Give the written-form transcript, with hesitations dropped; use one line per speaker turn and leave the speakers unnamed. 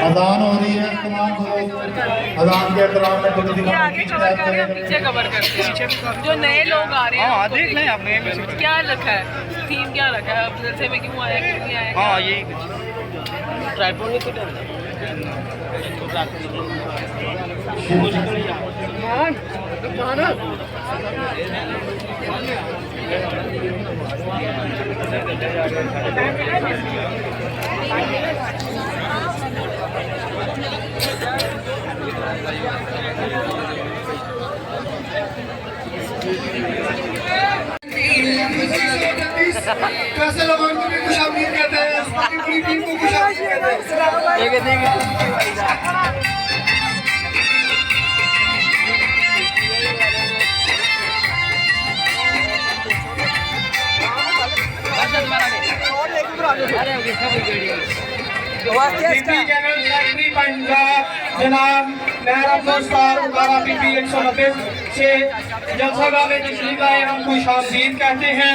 अजान हो रही है, तमाम लोग अजान के एहतराम में थोड़ी सी
आगे कवर कर रहे हैं, पीछे कवर करते हैं। जो नए लोग आ रहे हैं
हाँ देख लें आपने
क्या रखा है, थीम क्या रखा है, अब जैसे में क्यों आया क्यों नहीं आया।
हाँ यही
ट्राइपॉड नहीं फिट है
कैसे लोगों को भी खुश आमदीद कहते हैं, पूरी टीम को खुश आमदीद कहते हैं। जनरल सेक्रेटरी पंजाब जनाब मेहर अफरोज साहब उतारा पीपी 190 से जलसा गाह में तशरीफ लाए, हम खुश आमदीद कहते हैं।